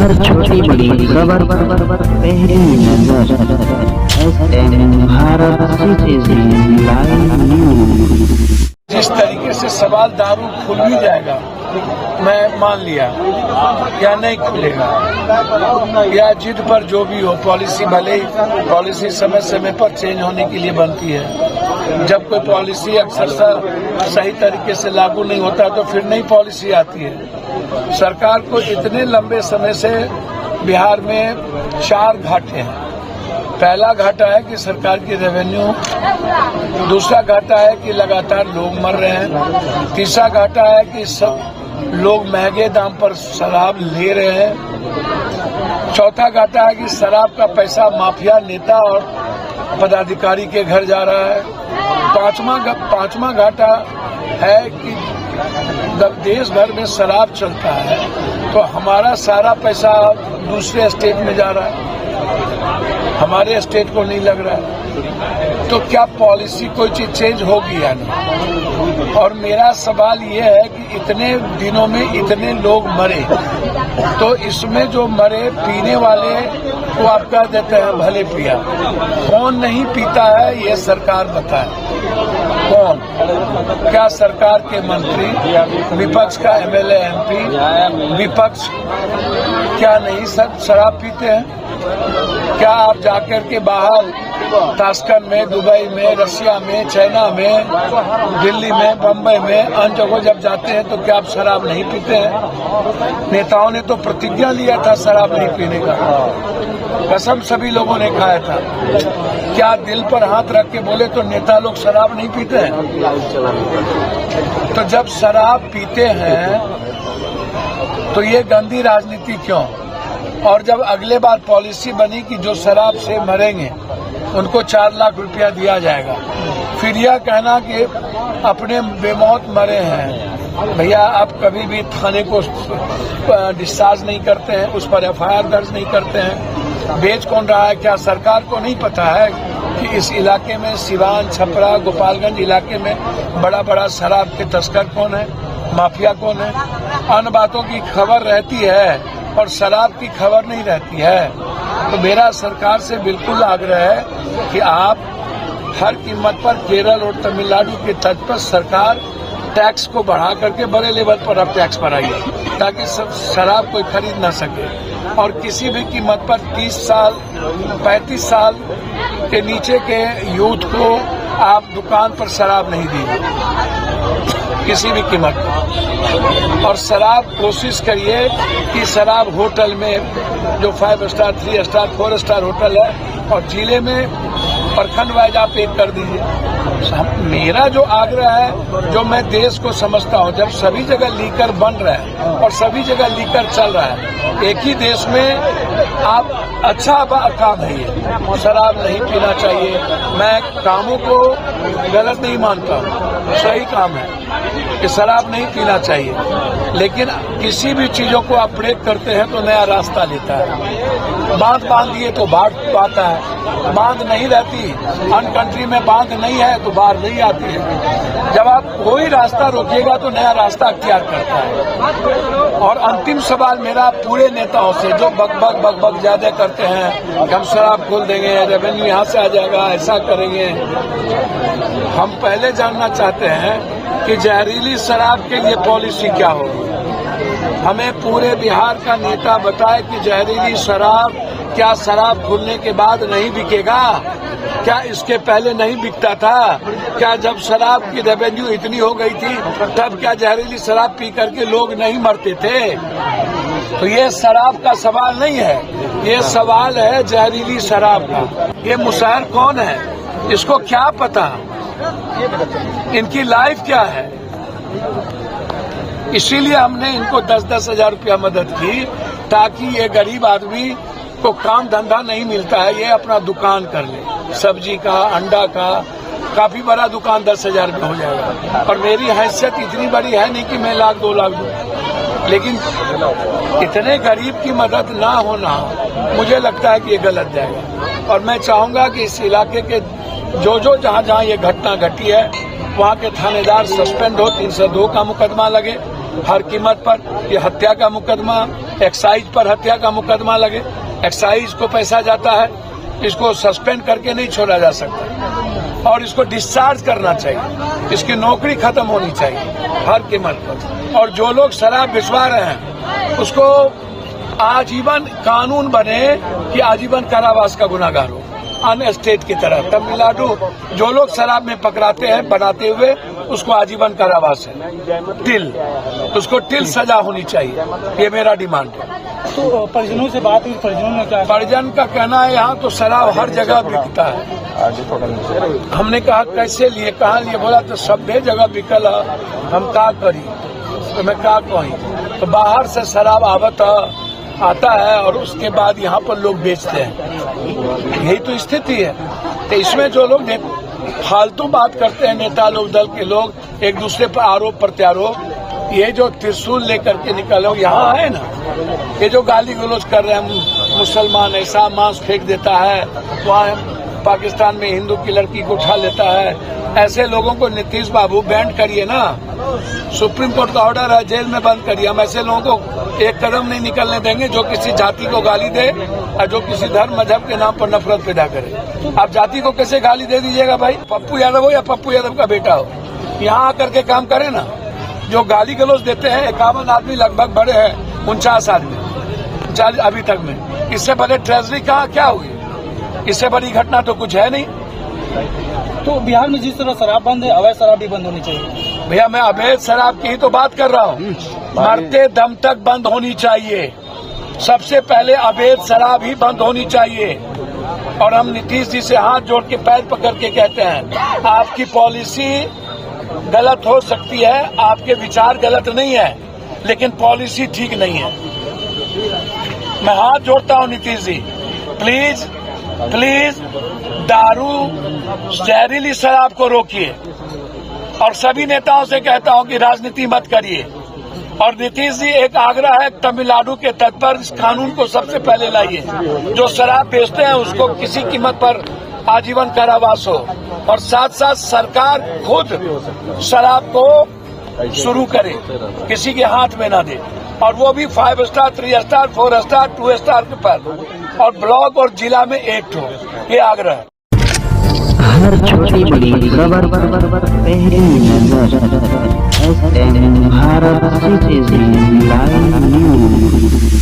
हर छोटी बड़ी खबर पहली नजर SM Bharat citizen live news. जिस तरीके से सवाल दारू खुल भी जाएगा, मैं मान लिया या नहीं खुलेगा, या जिद पर जो भी हो, पॉलिसी भले ही पॉलिसी समय समय पर चेंज होने के लिए बनती है। जब कोई पॉलिसी अक्सर सही तरीके से लागू नहीं होता तो फिर नई पॉलिसी आती है। सरकार को इतने लंबे समय से बिहार में 4 घाटे हैं। पहला घाटा है कि सरकार की रेवेन्यू, दूसरा घाटा है कि लगातार लोग मर रहे हैं, तीसरा घाटा है कि सब लोग महंगे दाम पर शराब ले रहे हैं, चौथा घाटा है कि शराब का पैसा माफिया नेता और पदाधिकारी के घर जा रहा है, पांचवा घाटा है कि जब देश भर में शराब चलता है तो हमारा सारा पैसा दूसरे स्टेट में जा रहा है, हमारे स्टेट को नहीं लग रहा है। तो क्या पॉलिसी कोई चीज चेंज होगी या नहीं? और मेरा सवाल ये है कि इतने दिनों में इतने लोग मरे, तो इसमें जो मरे पीने वाले को आप कह देते हैं भले पिया, कौन नहीं पीता है ये सरकार बताए। कौन? क्या सरकार के मंत्री, विपक्ष का एमएलए एमपी, विपक्ष क्या नहीं सब शराब पीते हैं? क्या आप जाकर के बाहर ताशकंद में, दुबई में, रसिया में, चाइना में, दिल्ली में, बम्बई में, अन्य जगहों जब जाते हैं तो क्या आप शराब नहीं पीते हैं? नेताओं ने तो प्रतिज्ञा लिया था शराब नहीं पीने का, कसम सभी लोगों ने खाया था। क्या दिल पर हाथ रख के बोले तो नेता लोग शराब नहीं पीते हैं? तो जब शराब पीते हैं तो ये गंदी राजनीति क्यों? और जब अगले बार पॉलिसी बनी कि जो शराब से मरेंगे उनको 4 लाख रुपया दिया जाएगा, फिर यह कहना कि अपने बेमौत मरे हैं। भैया आप कभी भी थाने को डिस्चार्ज नहीं करते हैं, उस पर एफआईआर दर्ज नहीं करते हैं। बेच कौन रहा है? क्या सरकार को नहीं पता है कि इस इलाके में, सिवान, छपरा, गोपालगंज इलाके में बड़ा बड़ा शराब के तस्कर कौन है, माफिया कौन है? अन्य बातों की खबर रहती है और शराब की खबर नहीं रहती है। तो मेरा सरकार से बिल्कुल आग्रह है कि आप हर कीमत पर केरल और तमिलनाडु के तर्ज पर सरकार टैक्स को बढ़ा करके बड़े लेवल पर अब टैक्स बढ़ाइए ताकि सब शराब कोई खरीद ना सके, और किसी भी कीमत पर 30 साल 35 साल के नीचे के यूथ को आप दुकान पर शराब नहीं दीजिए किसी भी कीमत पर। और शराब कोशिश करिए कि शराब होटल में जो 5 स्टार, 3 स्टार, 4 स्टार होटल है और जिले में प्रखंड वाइज आप एक कर दीजिए। मेरा जो आग्रह है, जो मैं देश को समझता हूँ, जब सभी जगह लीकर बन रहा है और सभी जगह लीकर चल रहा है, एक ही देश में आप अच्छा काम है ये, शराब नहीं पीना चाहिए। मैं कामों को गलत नहीं मानता हूँ, सही काम है कि शराब नहीं पीना चाहिए, लेकिन किसी भी चीजों को आप ब्रेक करते हैं तो नया रास्ता लेता है। बांध दिए तो बाढ़ आता है, बांध नहीं रहती, अन्य कंट्री में बांध नहीं है तो बाढ़ नहीं आती है। जब आप कोई रास्ता रोकिएगा तो नया रास्ता अख्तियार करता है। और अंतिम सवाल मेरा पूरे नेताओं से जो बक ज्यादा करते हैं, हम शराब खोल देंगे, रेवेन्यू यहाँ से आ जाएगा, ऐसा करेंगे। हम पहले जानना चाहते हैं कि जहरीली शराब के लिए पॉलिसी क्या होगी। हमें पूरे बिहार का नेता बताए कि जहरीली शराब क्या शराब खुलने के बाद नहीं बिकेगा? क्या इसके पहले नहीं बिकता था? क्या जब शराब की रेवेन्यू इतनी हो गई थी तब क्या जहरीली शराब पी करके लोग नहीं मरते थे? तो ये शराब का सवाल नहीं है, ये सवाल है जहरीली शराब का। ये मुशाहिर कौन है, इसको क्या पता इनकी लाइफ क्या है? इसीलिए हमने इनको 10-10 हजार रुपया मदद की ताकि ये गरीब आदमी को काम धंधा नहीं मिलता है, ये अपना दुकान कर ले, सब्जी का, अंडा का, काफी बड़ा दुकान 10 हजार में हो जाएगा। और मेरी हैसियत इतनी बड़ी है नहीं कि मैं 1 लाख 2 लाख दूं, लेकिन इतने गरीब की मदद ना होना मुझे लगता है कि ये गलत जाएगा। और मैं चाहूंगा कि इस इलाके के जो जहां ये घटना घटी है वहां के थानेदार सस्पेंड हो, 302 का मुकदमा लगे हर कीमत पर ये हत्या का मुकदमा, एक्साइज पर हत्या का मुकदमा लगे, एक्साइज को पैसा जाता है, इसको सस्पेंड करके नहीं छोड़ा जा सकता और इसको डिस्चार्ज करना चाहिए, इसकी नौकरी खत्म होनी चाहिए हर कीमत पर। और जो लोग शराब भिजवा रहे हैं उसको आजीवन कानून बने कि आजीवन कारावास का गुनाहगार हो, अन्य स्टेट की तरह। तमिलनाडु जो लोग शराब में पकड़ाते हैं बनाते हुए उसको आजीवन कारावास है, टिल, उसको टिल सजा होनी चाहिए, ये मेरा डिमांड है। तो परिजनों से बात हुई, परिजनों ने क्या? परिजन का कहना है यहाँ तो शराब हर जगह बिकता है। हमने कहा कैसे लिए, कहाँ लिए, बोला तो सभ्य जगह बिकल है, हम का करी, तो मैं का कही, तो बाहर से शराब आता है और उसके बाद यहाँ पर लोग बेचते हैं, यही तो स्थिति है। तो इसमें जो लोग फालतू बात करते हैं, नेता लोग, दल के लोग, एक दूसरे पर आरोप प्रत्यारोप, ये जो त्रिशूल लेकर के निकले यहाँ है ना, ये जो गाली गलौज कर रहे हैं, मुसलमान ऐसा मांस फेंक देता है, वहाँ पाकिस्तान में हिंदू की लड़की को उठा लेता है, ऐसे लोगों को नीतीश बाबू बैंड करिए ना, सुप्रीम कोर्ट का ऑर्डर है, जेल में बंद करिए। हम ऐसे लोगों को एक कदम नहीं निकलने देंगे जो किसी जाति को गाली दे और जो किसी धर्म मजहब के नाम पर नफरत पैदा करे। आप जाति को कैसे गाली दे दीजिएगा भाई? पप्पू यादव हो या पप्पू यादव का बेटा हो, यहाँ आकर के काम करे ना। जो गाली गलौज देते हैं 51 आदमी लगभग बड़े हैं, 49 आदमी 40 अभी तक में, इससे बड़े ट्रेजरी कहाँ क्या हुई, इससे बड़ी घटना तो कुछ है नहीं। तो बिहार में जिस तरह शराब बंद है, अवैध शराब भी बंद होनी चाहिए। भैया मैं अवैध शराब की ही तो बात कर रहा हूँ, मरते दम तक बंद होनी चाहिए। सबसे पहले अवैध शराब ही बंद होनी चाहिए। और हम नीतीश जी से हाथ जोड़ के पैर पकड़ के कहते हैं, आपकी पॉलिसी गलत हो सकती है, आपके विचार गलत नहीं है, लेकिन पॉलिसी ठीक नहीं है। मैं हाथ जोड़ता हूँ नीतीश जी, प्लीज प्लीज दारू जहरीली शराब को रोकिए। और सभी नेताओं से कहता हूं कि राजनीति मत करिए। और नीतीश जी एक आग्रह है तमिलनाडु के तट पर, इस कानून को सबसे पहले लाइए, जो शराब बेचते हैं उसको किसी कीमत पर आजीवन कारावास हो। और साथ साथ सरकार खुद शराब को शुरू करे, किसी के हाथ में ना दे, और वो भी 5 स्टार, 3 स्टार, 4 स्टार, 2 स्टार के पर, और ब्लॉक और जिला में एक हो, ये आग्रह है। हर छोटी बड़ी खबर पहली नजर, SM Bharat citizen live news.